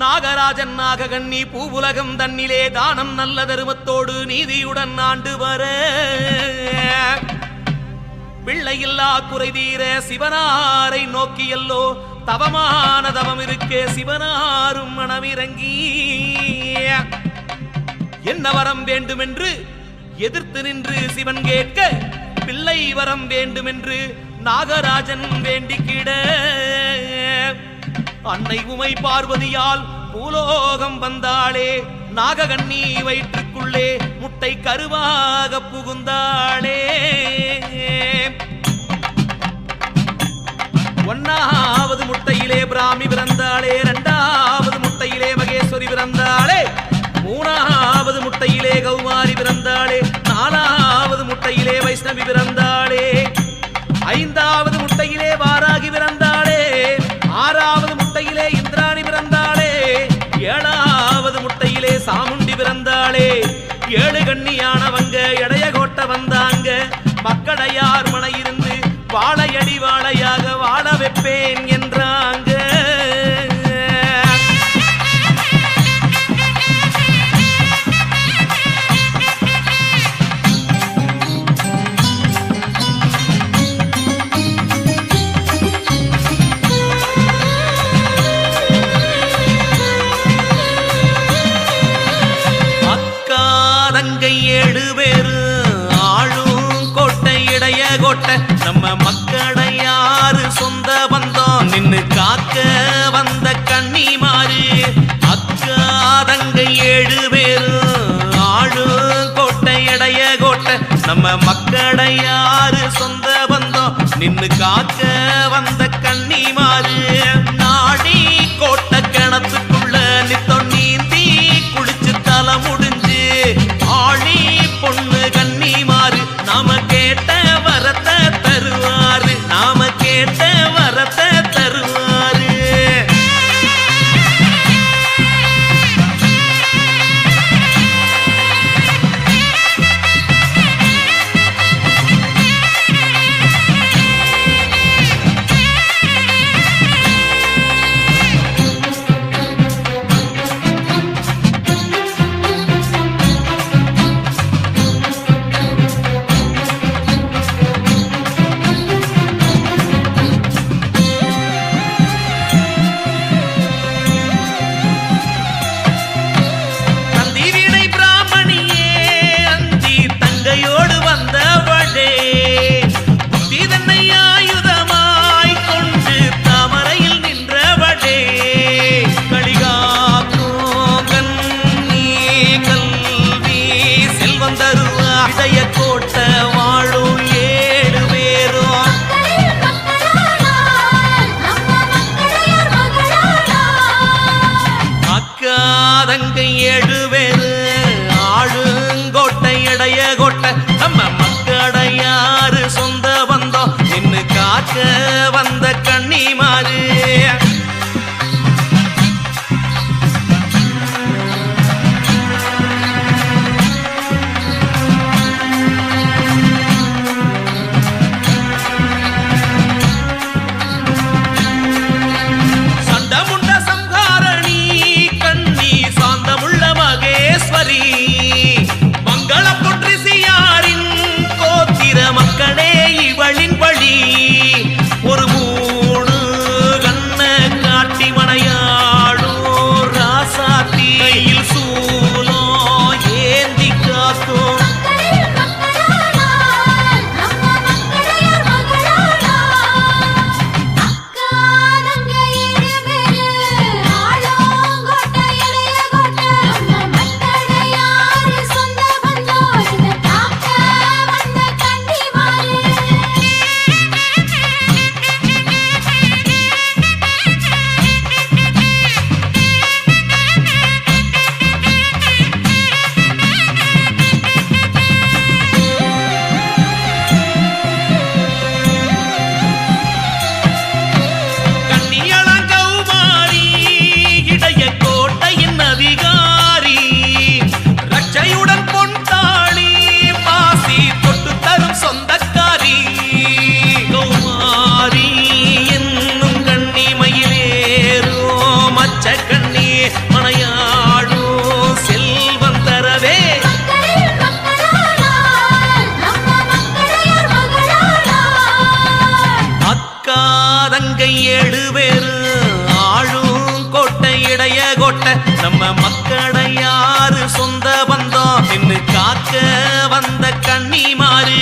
நாகராஜன் நாககண்ணி பூவுலகம் தன்னிலே தானம் நல்ல தருமத்தோடு நீதியுடன் ஆண்டு வர பிள்ளையில்லா குறை தீர சிவனாரை நோக்கியல்லோ தவமான தவம் இருக்கே சிவனாரும் மனமிறங்கி என்ன வரம் வேண்டுமென்று எதிர்த்து நின்று சிவன் கேட்க பிள்ளை வரம் வேண்டுமென்று நாகராஜன் வேண்டிக்கிட அன்னை உமை பார்வதியால் பூலோகம் வந்தாளே நாககண்ணி வயிற்றுக்குள்ளே முட்டை கருவாக புகுந்தாளே ஒன்னாவது முட்டையிலே பிராமி பிறந்தாளே இரண்டாவது முட்டையிலே மகேஸ்வரி பிறந்தாளே மூணாவது முட்டையிலே கௌமாரி பிறந்தாளே நாலாவது முட்டையிலே வைஷ்ணவி பிறந்தாளே ஐந்தாவது முட்டையிலே வாராகி பிறந்தாளே ஆறாவது முட்டையிலே இந்திராணி பிறந்தாளே ஏழாவது முட்டையிலே சாமுண்டி பிறந்தாளே ஏழு கண்ணியானவங்க இடைய கோட்ட வந்தாங்க மக்களையார் மனை இருந்து வாழையடி வாழையாக வாழ வைப்பேன் என்றாங்க ஏழு பேரு ஆளும் கோட்டை இடைய கோட்டை நம்ம மக்களை யாரு சொந்த பந்தம் நின்னு காக்க வந்த கன்னிமாரு அக்கா தங்கை ஏழு பேரு ஆளும் கோட்டை இடைய கோட்டை நம்ம மக்களை யாரு சொந்த பந்தம் நின்னு காக்க வந்த கன்னிமாரு நாடி கோட்டை கிணத்துக்குள்ள நித்தம் நீந்தி குளிச்சு தலை முடிஞ்சு ஆளி பொண்ணு கன்னிமாறு நாம கேட்ட வரத்தை தருவாரு நாம கேட்ட வரத்தை தருவாரு ஏழு பேரு ஆளுங்கோட்டை இடைய கோட்டை நம்ம மக்களை யாரு சொந்த பந்தம் நின்னு காக்க வந்த கன்னிமாரு மக்களே இவளின் வழி ஒரு மூணு கண்ண நாங்க 7 பேரு ஆளும் கோட்டை இடைய கோட்டை நம்ம மக்களையாறு சொந்த பந்தம் நின்னு காக்க வந்த கன்னிமாரு